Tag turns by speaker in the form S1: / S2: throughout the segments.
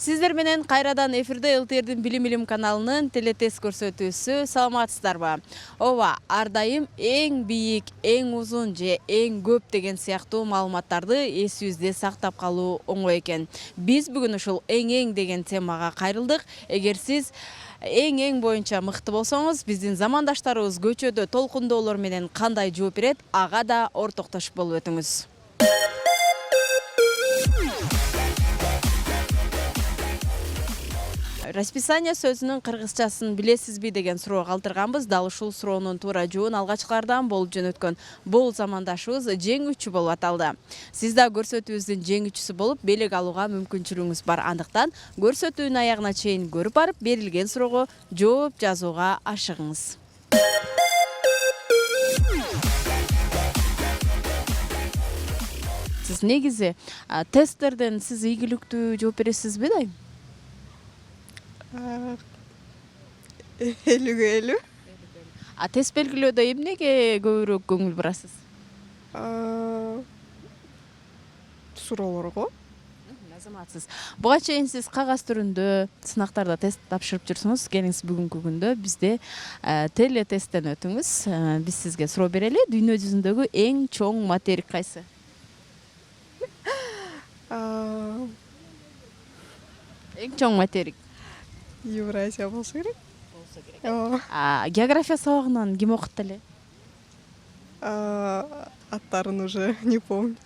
S1: Сиздер менен кайрадан эфирде ЛТРдин Билим Илим каналынын телетест көрсөтүүсү. Саламатсыздарбы? Ооба, ар дайым эң бийик, эң узун же эң көп деген сыяктуу маалыматтарды эсибизде сактап калуу оңой экен. Биз бүгүн ушул эң деген темага кайрылдык. Эгер сиз эң боюнча мыкты болсоңуз, биздин замандаштарыбыз көчөдө толкундоолор менен кандай жооп берет, ага да ортоктошуп болуп өтүңүз. Расписание сөзүнүн кыргызчасын билесизби деген суроо калтырганбыз. Дал ушул суроонун туура жообун алгачкылардан болуп жөнөткөн бул замандашыбыз жеңүүчү болуп аталды. Сиз да көрсөтүүбүздүн жеңүүчүсү болуп белек алууга мүмкүнчүлүгүңүз бар. Андыктан көрсөтүүнүн аягына чейин көрүп барып, берилген суроого жооп жазууга ашыгыңыз. Сиз негизи тесттерден сиз ийгиликтүү жооп бересизби да?
S2: 50-50.
S1: Тест белгилөөдө эмнеге көбүрөөк көңүл бурасыз?
S2: Суроолорго.
S1: Азаматсыз. Буга чейин сиз кагаз түрүндө сынактарда тест тапшырып жүрсүңүз. Келиңиз бүгүнкү күндө бизде телетесттен өтүңүз. Биз сизге суроо берели. Дүйнө жүзүндөгү эң чоң материк кайсы? Эң чоң материк.
S2: Евразия болсо керек.
S1: География сабагынан ким окутт эле?
S2: Аттарын уже не помню.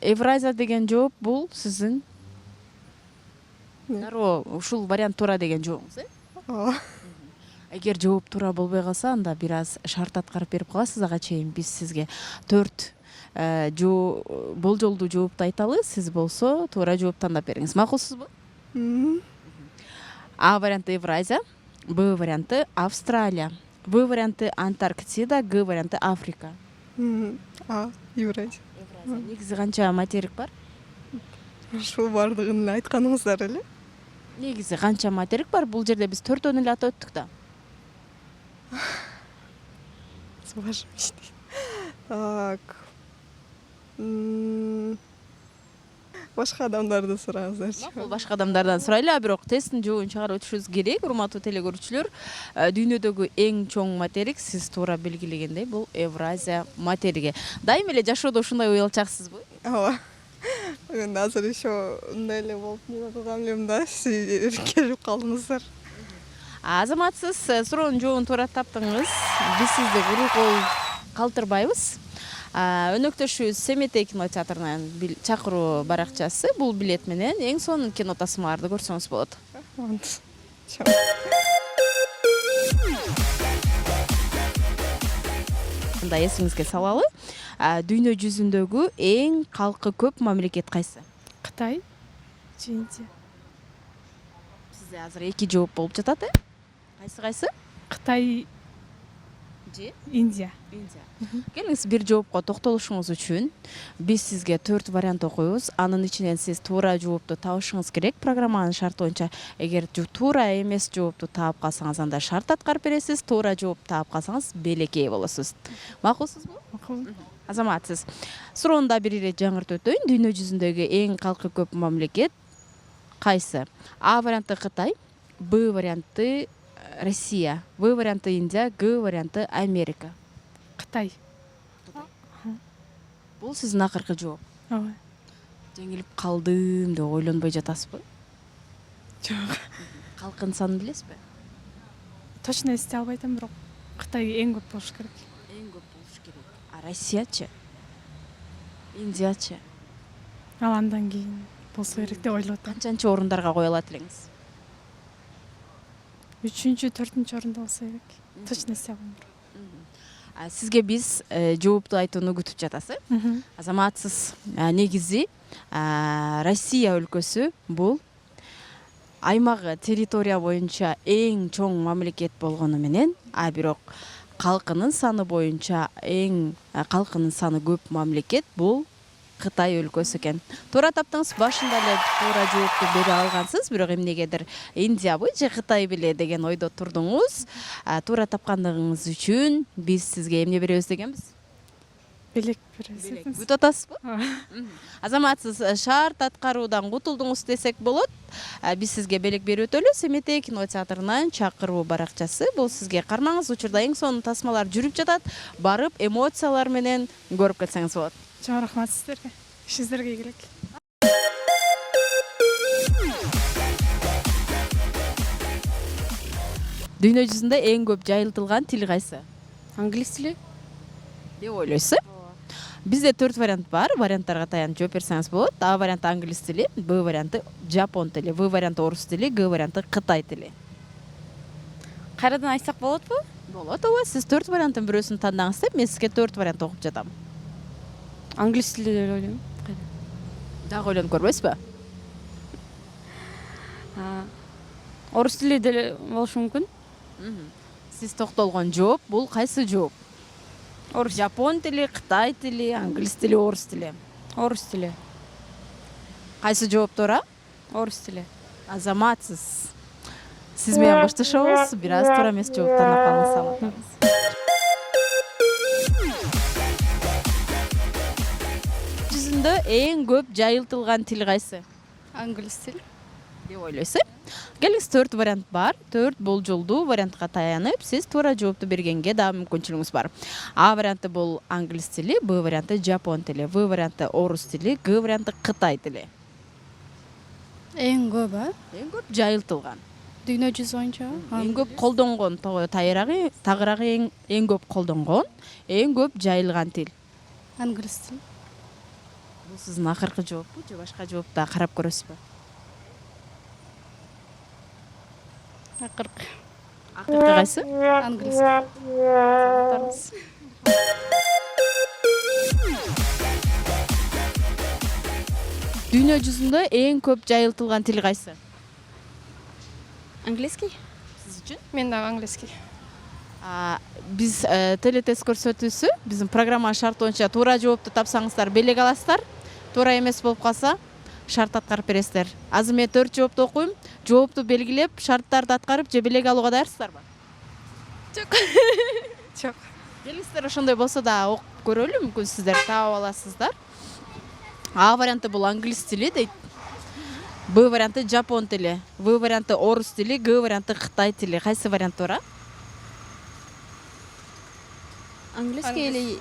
S1: Евразия деген жооп бул сиздин дароо ушул вариант туура деген жообуңуз, э? Эгер жооп туура болбой калса, анда бир аз шарт аткарып берип каласыз. Ага чейин биз сизге 4 болжолдуу жоопту айталы. Сиз болсо туура жооп тандап бериңиз. Макулсузбу? А варианты Евразия, Б варианты Австралия, В варианты Антарктида, Г варианты Африка.
S2: Евразия.
S1: Негизи канча материк бар?
S2: Ушул бардыгын айтканыңыздар эле.
S1: Негизи канча материк бар? Бул жерде биз 4-өн эле атап өттүк да.
S2: Так. Башка адамдарды сураңыздарчы.
S1: Бул башка адамдардан сурайлы, бирок тесттин жообун чыгарып өтүшүбүз керек. Урматтуу телекөрүүчүлөр, дүйнөдөгү эң чоң материк сиз туура белгилегендей бул Евразия материги. Дайым эле жашоодо ушундай уялчаксызбы?
S2: Ооба. Мен азыр еще мындай эле болуп эмне кылган элем да, сиз келип калдыңыздар.
S1: Азаматсыз, суроонун жообун туура таптыңыз. Биз сизди куру кол калтырбайбыз. Өнөктөшүбүз Семетей кинотеатрынан чакыруу баракчасы. Бул билет менен эң сонун кино тасмаларды көрсөңүз болот. Мында эсиңизге салалы. Дүйнө жүзүндөгү эң калкы көп мамлекет кайсы?
S3: Кытай, Индия.
S1: Сизде азыр 2 жооп болуп жатат, э? Кайсы?
S3: Кытай, Индия.
S1: Келиңиз, бир жоопко токтолушуңуз үчүн биз сизге 4 вариант окуйбуз. Анын ичинен сиз туура жоопту табышыңыз керек. Программанын шарты боюнча, эгер туура эмес жоопту таап калсаңыз, анда шарт аткарып бересиз. Туура жооп таап калсаңыз, белекей болосуз. Макулсузбу?
S3: Макул.
S1: Азаматсыз. Суроону да бир ирет жаңыртып өтөйүн. Дүйнө жүзүндөгү эң калкы көп мамлекет кайсы? А варианты Кытай, Б варианты Россия, В варианты Индия, Г варианты Америка.
S3: Кытай.
S1: Бул сиздин акыркы жооп.
S3: Ооба.
S1: Жеңилип калдым деп ойлонбой жатасызбы?
S3: Жок.
S1: Калкынын санын билесизби?
S3: Точно эстей албай атам, бирок Кытай эң көп болуш керек.
S1: Эң көп болуш керек. А Россиячы? Индиячы?
S3: Ал андан кийин болсо керек деп ойлоп атам.
S1: Канчанчы орундарга кое алат элеңиз?
S3: 3-4 орунда болсо керек. Точно эстей албайм.
S1: Сизге биз жоопту айтууну күтүп жатасыз. Азаматсыз. Негизи Россия өлкөсү бул аймагы, территория боюнча эң чоң мамлекет болгону менен, бирок калкынын саны боюнча эң калкынын саны көп мамлекет бул Кытай өлкөсү экен. Туура таптыңыз. Башында эле туура жоопту бере алгансыз, бирок эмнегедир Индиябы же Кытайбы беле деген ойдо турдуңуз. Туура тапкандыгыңыз үчүн биз сизге эмне беребиз дегенбиз?
S3: белек бересиз.
S1: күтүп атасызбы? Азамат, сиз шарт аткаруудан кутулдуңуз десек болот. Биз сизге белек берип өтөлү. Семете кинотеатрынан чакыруу баракчасы. Бул сизге кармаңыз, учурда эң сонун тасмалар жүрүп жатат. Барып эмоциялар менен көрүп кетсеңиз болот.
S3: Чоң рахмат сиздерге. Ишиңиздерге ийгилик.
S1: Дүйнө жүзүндө эң көп жайылтылган тил кайсы
S4: Англис тили?
S1: деп ойлойсуз? Бизде 4 вариант бар. Варианттарга таянып жооп берсеңиз болот. А варианты англис тили, Б варианты жапон тили, В варианты орус тили, Г варианты кытай тили.
S4: Кайрадан айтсак болотпу?
S1: Болот, ооба. Сиз 4 варианттын бирөөсүн тандаңыз деп, мен сизге 4 вариант окуп жатам.
S4: Англис тили деп ойлойм.
S1: Дагы ойлонуп көрбөйсүзбү?
S4: Орус тили деле болушу мүмкүн.
S1: Сиз токтолгон жооп бул кайсы жооп?
S4: Орус.
S1: Жапон тили, Кытай тили, англис тили, орус тили.
S4: Орус тили.
S1: Кайсы жооп туура?
S4: Орус тили.
S1: Азаматсыз. Сиз менен коштошобуз. Бир аз туура эмес жооп тандап калдыңыз. Саламатсыз. Жүзүндө эң көп жайылтылган тил кайсы
S4: Англис тили.
S1: деп ойлойсуз? Келиңиз, 4 вариант бар. 4 болжолдуу вариантка таянып, сиз туура жоопту бергенге да мүмкүнчүлүгүңүз бар. А варианты бул англис тили, Б варианты жапон тили, В варианты орус тили, Г варианты кытай тили.
S5: Эң көп,
S1: Эң көп жайылтылган.
S5: дүйнө жүзү боюнча
S1: Эң көп колдонгон, тагыраагы эң көп колдонгон, эң көп жайылган тил.
S5: англис тили.
S1: Бул сиздин акыркы жооппу же башка жоопта карап көрөсүзбү?
S5: Акыркы
S1: Акыркы кайсы?
S5: англис.
S1: Дүйнө жүзүндө эң көп жайылтылган тил кайсы
S4: Английский?
S1: сиз үчүн?
S5: Мен дагы англиский.
S1: Биз телетест көрсөтүүсү, биздин программанын шарты боюнча туура жоопту тапсаңыздар белек аласыздар. Туура эмес болуп калса, шарт аткарып бересиздер. Азыр мен 4 жоопту окуйм. Жоопту белгилеп, шарттарды аткарып же белек алууга даярсыздарбы?
S5: Жок.
S1: Келиңиздер, ошондой болсо да окуп көрөлү, мүмкүн сиздер таап аласыздар. А варианты бул англис тили дейт. Б варианты жапон тили, В варианты орус тили, Г варианты кытай тили. Кайсы вариант туура?
S4: Английский или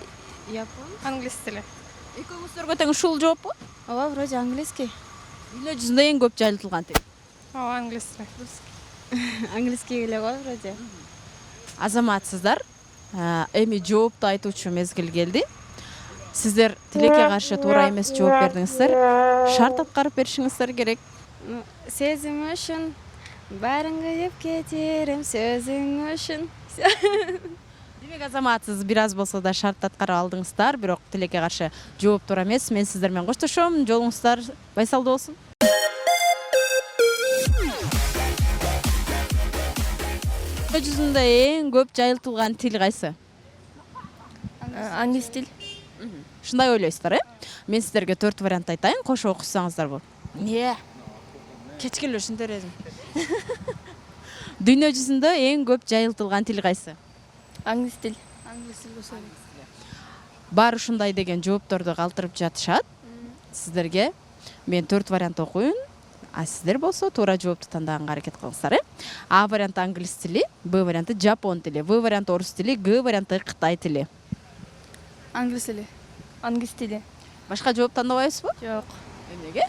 S4: япон?
S5: Англис тили.
S1: Экөөңүздөргө тең ушул жооппу?
S4: Ооба, вроде английский.
S1: Дүйнө жүзүндө эң көп жайылтылган тил.
S5: Ооба, англис тили.
S4: Английский эле го вроде.
S1: Азаматсыздар. Эми жоопту айтуучу мезгил келди. Сиздер тилекке каршы туура эмес жооп бердиңиздер. Шарт аткарып беришиңиздер керек.
S4: Сезим үчүн баарын кыйып кетерим сөзүң үчүн.
S1: Демек, азаматсыз бир аз болсо да шарт аткарып алдыңыздар, бирок тилекке каршы жооп туура эмес. Мен сиздер менен коштошом. Жолуңуздар байсалдуу болсун. Дүйнө жүзүндө эң көп жайылтылган тил кайсы?
S4: Англис тил.
S1: Ушундай ойлойсуздар, Мен сиздерге 4 вариант айтайын, кошо окусаңыздарбы? Кечке эле ушинтер эдим. Дүйнө жүзүндө эң көп жайылтылган тил кайсы?
S4: Англис тил.
S1: Бар ушундай деген жоопторду калтырып жатышат. Сиздерге мен 4 вариант окуйм, а сиздер болсо туура жоопту тандаганга аракет кылыңыздар. А варианты англис тили, Б варианты жапон тили, В варианты орус тили, Г варианты кытай тили.
S4: Англис тили. Англис тили.
S1: Башка жооп тандабайсызбы?
S4: Жок.
S1: Эмнеге?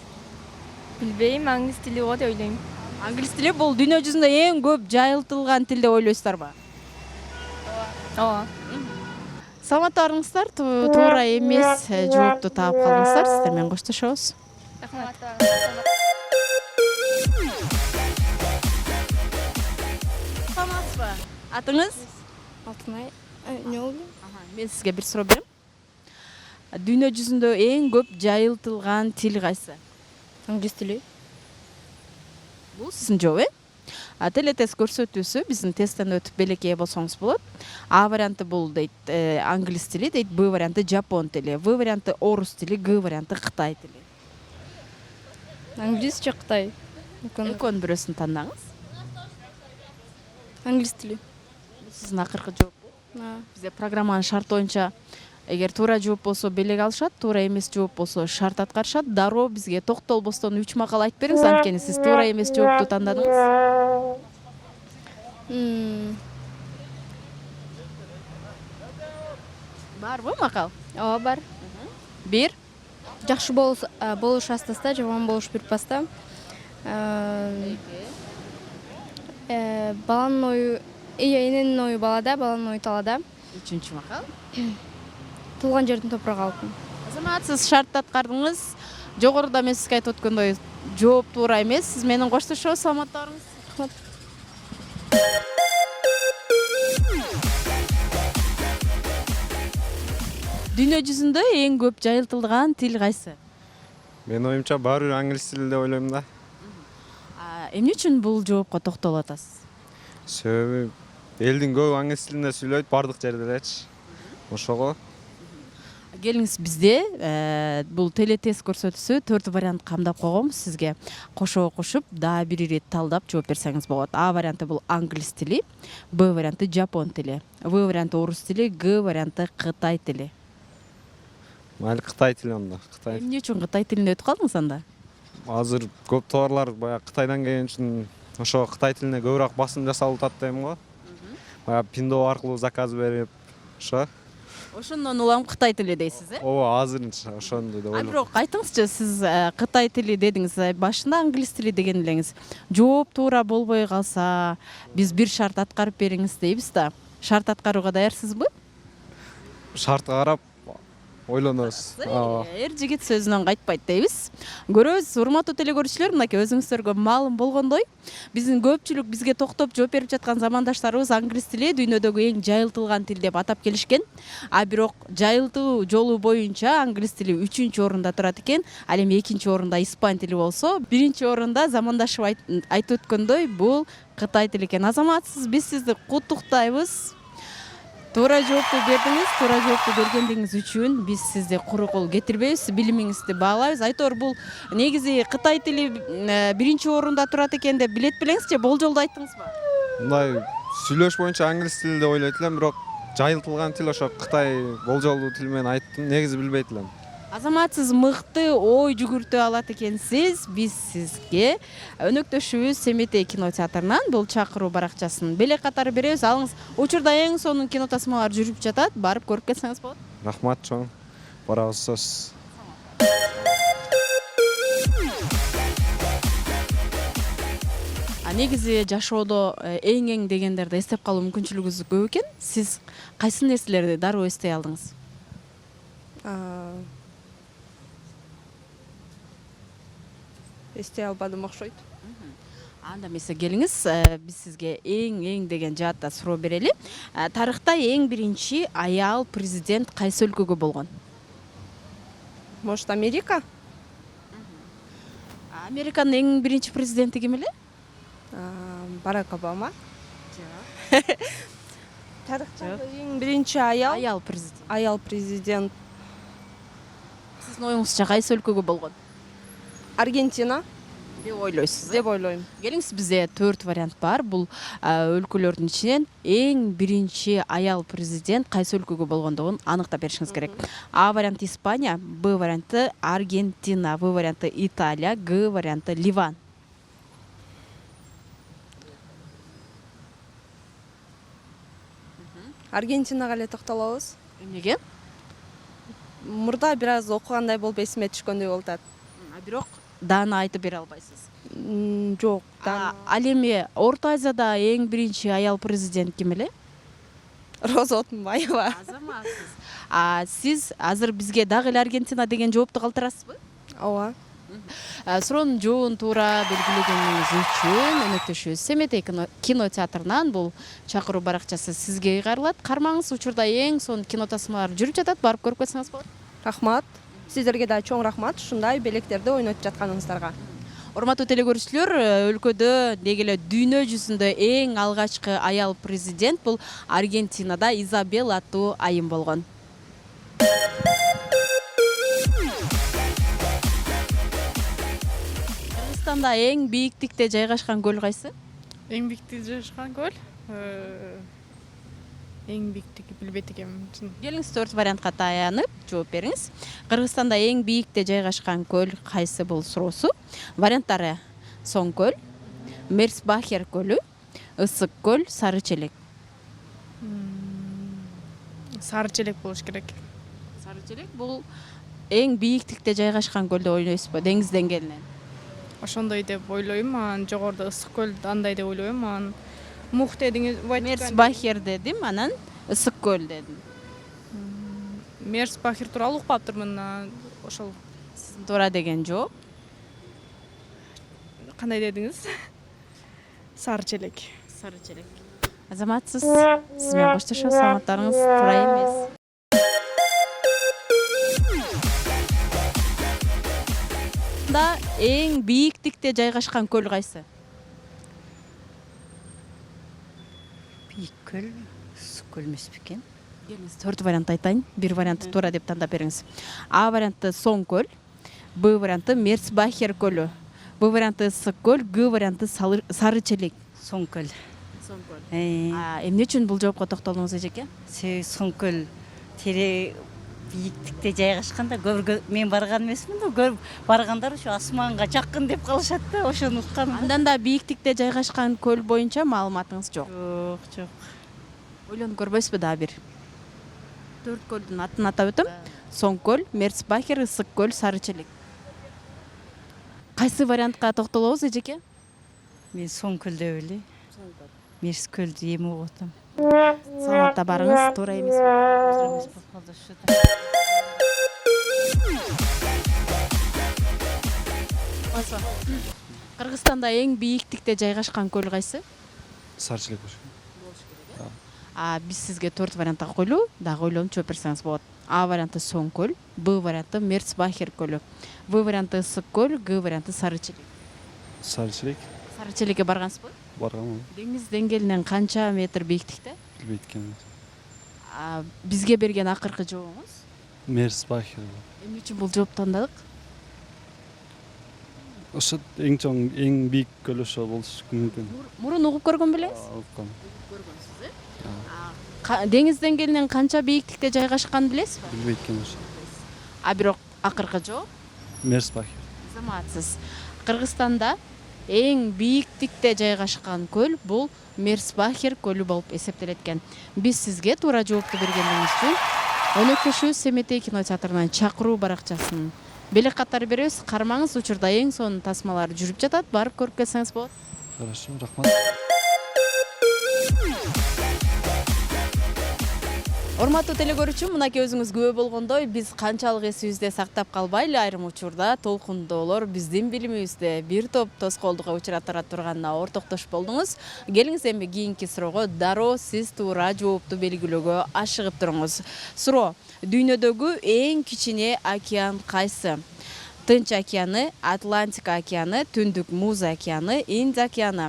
S4: Билбейм, англис тили го деп ойлойм.
S1: Англис тили бул дүйнө жүзүндө эң көп жайылтылган тил деп ойлойсуздарбы?
S4: Ооба.
S1: Саламатта барыңыздар, туура эмес жоопту таап калдыңыздар. Сиздер менен коштошобуз. Саламатсызбы? Атыңыз?
S5: Алтынай, эмне болду?
S1: Мен сизге бир суроо берем. Дүйнө жүзүндө эң көп жайылтылган тил кайсы?
S5: Англис тили.
S1: Бул сиздин жооп, Телетест көрсөтүүсү, биздин тесттен өтүп белек ээ болсоңуз болот. А варианты бул дейт англис тили, дейт Б варианты жапон тили, В варианты орус тили, Г варианты кытай тили.
S5: Англис же Кытай?
S1: Экөөнүн бирөөсүн тандаңыз.
S5: Англис тили.
S1: Бул сиздин акыркы жооп. Бизде программанын шарты боюнча Эгер туура жооп болсо белек алышат, туура эмес жооп болсо шарт аткарышат. Дароо бизге токтолбостон 3 макал айтып бериңиз, анткени сиз туура эмес жоопту тандадыңыз. Барбы макал?
S5: Ооба бар.
S1: Бир.
S5: Жакшы болуш астаста, жаман болуш бирпаста. Баланын ою, эненин ою балада, баланын ою талада.
S1: 3 макал.
S5: Туулган жердин топурагы алтын.
S1: Азамат, сиз шартты аткардыңыз. Жогоруда мен сизге айтып өткөндөй жооп туура эмес. Сиз менен коштошобуз, саламатта болуңуз.
S5: Рахмат.
S1: Дүйнө жүзүндө эң көп жайылтылган тил кайсы?
S6: Мен оюмча баары бир англис тили деп ойлойм да.
S1: Эмне үчүн бул жоопко токтолуп атасыз?
S6: Себеби элдин көбү англис тилинде сүйлөйт, бардык жерде элечи. Ошого
S1: Келиңиз, бизде бул телетест көрсөтүүсү 4 вариант камдап койгонбуз сизге. Кошо кошуп, дагы бир ирет талдап жооп берсеңиз болот. А варианты бул англис тили, Б варианты жапон тили, В варианты орус тили, Г варианты кытай тили.
S6: майли Кытай тили онда. Кытай.
S1: Эмне үчүн кытай тилине өтүп калдыңыз анда?
S6: Азыр көп товарлар баягы Кытайдан келген үчүн ошо Кытай тилине көбүрөөк басым жасалып атат дейм го. Баягы Пиндо аркылуу заказ берип, ошо.
S1: Ошондон улам кытай тили дейсиз,
S6: Ооба, азырынча ошондой деп ойлойм.
S1: Бирок айтыңызчы, сиз кытай тили дедиңиз, башында англис тили деген элеңиз. Жооп туура болбой калса, биз бир шарт аткарып бериңиз дейбиз да. Шарт аткарууга даярсызбы?
S6: Шартка карап ойлонобуз. Ооба.
S1: Эр жигит сөзүнөн кайтпайт дейбиз. Көрөбүз, урматтуу телекөрүүчүлөр, мынакей өзүңүздөргө маалым болгондой, биздин көпчүлүк бизге токтоп жооп берип жаткан замандаштарыбыз англис тили дүйнөдөгү эң жайылтылган тил деп атап келишкен. А бирок жайылтуу жолу боюнча англис тили 3-орунда турат экен. Ал эми 2-орунда испан тили болсо, 1-орунда замандашып айтып өткөндөй бул кытай тили экен. Азаматсыз, биз сизди куттуктайбыз. Туура жоопту бердиңиз. Туура жоопту бергендигиңиз үчүн биз сизди куру кол кетирбейбиз, билимиңизди баалайбыз. Айтор, бул негизи кытай тили 1-орунда турат экен деп билет белеңиз же болжолду айттыңызбы?
S6: Мындай сүйлөш боюнча англис тили деп ойлойт элем, бирок жайылтылган тил ошо Кытай болжолдуу тил менен айттым, негизи билбейт элем.
S1: Азаматсыз, мыкты ой жүгүртө алат экенсиз. Биз сизге өнөктөшүбүз Семетей кинотеатрынан бул чакыруу баракчасын белек катары беребиз. Алыңыз, учурда эң сонун кинотасмалар жүрүп жатат. Барып көрүп келсеңиз болот.
S6: Рахмат чоң. Барабыз сөз.
S1: Негизи жашоодо эң дегендерди эстеп калуу мүмкүнчүлүгүңүз көп экен. Сиз кайсы нерселерди дароо эстей алдыңыз?
S2: Эстей албадым окшойт.
S1: Анда эмесе келиңиз, биз сизге эң деген жаатта суроо берели. Тарыхта эң биринчи аял президент кайсы өлкөгө болгон?
S2: Может, Америка?
S1: Американын эң биринчи президенти ким эле?
S2: Барак Обама. Тарыхтагы эң биринчи аял президент.
S1: Сиздин оюңузча кайсы өлкөгө болгон
S2: Аргентина
S1: деп ойлойсуз?
S2: деп ойлойм.
S1: Келиңиз, бизде 4 вариант бар. Бул өлкөлөрдүн ичинен эң биринчи аял президент кайсы өлкөгө болгондугун аныктап беришиңиз керек. А варианты Испания, Б варианты Аргентина, В варианты Италия, Г варианты Ливан.
S2: Аргентинага эле токтолобуз.
S1: Эмнеге?
S2: Мурда бир аз окугандай болуп эсиме түшкөндөй болуп атат.
S1: Бирок даана айтып бере албайсыз.
S2: Жок.
S1: Ал эми Орто Азияда эң биринчи аял президент ким эле?
S2: Роза Отунбаева.
S1: Азаматсыз. Сиз азыр бизге дагы эле Аргентина деген жоопту калтырасызбы?
S2: Ооба.
S1: Суроонун жообун туура белгилегениңиз үчүн өнөктөшүбүз Семетей кинотеатрынан бул чакыруу баракчасы сизге ыйгарылат. Кармаңыз, учурда эң сонун кинотасмалар жүрүп жатат. Барып көрүп келсеңиз болот.
S2: Рахмат. Сиздерге да чоң рахмат ушундай белектерди ойнотуп жатканыңыздарга.
S1: Урматтуу телекөрүүчүлөр, өлкөдө деги эле дүйнө жүзүндө эң алгачкы аял президент бул Аргентинада Изабел аттуу айым болгон. Кыргызстанда эң бийиктикте жайгашкан көл кайсы?
S3: Эң бийиктикте жайгашкан көл Эң бийиктиги билбейт экенмин.
S1: Келиңиз 4 вариантка таянып жооп бериңиз. Кыргызстанда эң бийикте жайгашкан көл кайсы бул суроосу? Варианттары: Соң көл, Мерсбахер көлү, Ысык көл, Сары челек.
S3: Сары челек болуш керек.
S1: Сары челек бул эң бийиктикте жайгашкан көл деп ойлойсузбу? Деңиз деңгээлинен.
S3: Ошондой деп ойлойм. Анан жогоруда ысык көл андай деп ойлойм. Анан Мух дедиңиз,
S1: Мерсбахер дедим, анан Ысык көл дедим.
S3: Мерсбахер тууралуу укпаптырмын. Ошол
S1: Сиздин туура деген жооп.
S3: кандай дедиңиз? Сары челек.
S1: Сары челек. Азаматсыз, сиз менен коштошобуз. Саламаттарыңыз туура эмес. Да эң бийиктикте жайгашкан көл кайсы?
S7: Бийик көл, ысык көл эмеспи экен?
S1: Келиңиз 4 вариант айтайын. Бир вариантты туура деп тандап бериңиз. А варианты Соң көл, Б варианты Мерсбахер көлү, Б варианты Ысык көл, Г варианты Сары челек.
S7: Соң көл.
S1: Соң көл.
S7: Эмне
S1: Эмне үчүн бул жоопко токтолдуңуз эжеке?
S7: себеби соң көл тере бийиктикте жайгашканда көргө мен барган эмесмин да, көрүп баргандар ушу асманга жакын деп калышат да, ошону укканым.
S1: Андан да бийиктикте жайгашкан көл боюнча маалыматыңыз жок.
S7: Жок.
S1: Ойлонуп көрбөйсүзбү дагы бир? 4 көлдүн атын атап өтөм. Соң көл, Мерсбахер, Ысык көл, Сары челек. Кайсы вариантка токтолобуз эжеке?
S7: Мен соң көл деп эле. Мерс көлдү эми угуп атам.
S1: Саламатта барыңыз, туура эмес. Кыргызстанда эң бийиктикте жайгашкан көл кайсы?
S6: Сары челек болуш керек.
S1: Биз сизге 4 вариантка койлуу, дагы ойлонуп жооп берсеңиз болот. А варианты Соң көл, Б варианты Мерсбахер көлү, В варианты Ысык көл, Г варианты Сары челек.
S6: Сары челек
S1: Сары челекке баргансызбы?
S6: барганмын.
S1: Деңиз деңгээлинен канча метр бийиктикте?
S6: Билбейт экенмин.
S1: Бизге берген акыркы жообуңуз?
S6: Мерсбахер.
S1: Эмне үчүн бул жоопту тандадык?
S6: Ошо эң чоң, эң бийик көл ошо болушу мүмкүн.
S1: Мурун угуп көргөн белеңиз?
S6: Уккам.
S1: Көргөнсүз, Деңиз деңгээлинен канча бийиктикте жайгашканын билесизби?
S6: Билбейт экен ошо.
S1: Бирок акыркы жооп
S6: Мерсбахер.
S1: Заматсыз. Кыргызстанда эң бийиктикте жайгашкан көл бул Мерсбахер көлү болуп эсептелет экен. Биз сизге туура жоопту бергениңиз үчүн өнөктөшүбүз Семетей кинотеатрынан чакыруу баракчасын белек катары беребиз. Кармаңыз, учурда эң сонун тасмалар жүрүп жатат. Барып көрүп келсеңиз болот.
S6: Хорошо, рахмат.
S1: Урматтуу телекөрүүчү, мынакей өзүңүз күбө болгондой, биз канчалык эсибизде сактап калбайлы, айрым учурда толкундоолор биздин билимибизде бир топ тоскоолдукка учураттыра турганына ортоктош болдуңуз. Келиңиз эми кийинки суроого дароо сиз туура жоопту белгилөөгө ашыгып туруңуз. Суроо: дүйнөдөгү эң кичине океан кайсы? Тынч океаны, Атлантика океаны, Түндүк Муз океаны, Инд океаны.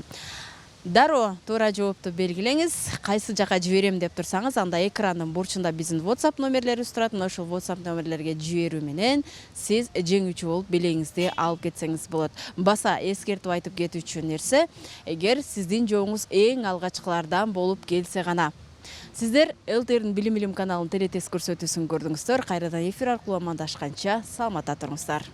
S1: Дароо туура жоопту белгилеңиз. Кайсы жака жиберем деп турсаңыз, анда экрандын бурчунда биздин WhatsApp номерлерибиз турат. Ошол WhatsApp номерлерге жиберүү менен сиз жеңүүчү болуп белеңизди алып кетсеңиз болот. Баса эскертип айтып кетүүчү нерсе, эгер сиздин жообуңуз эң алгачкылардан болуп келсе гана. Сиздер ЛТРдин Билим Илим каналынын телетест көрсөтүүсүн көрдүңүздөр. Кайрадан эфир аркылуу амандашканча саламатта туруңуздар.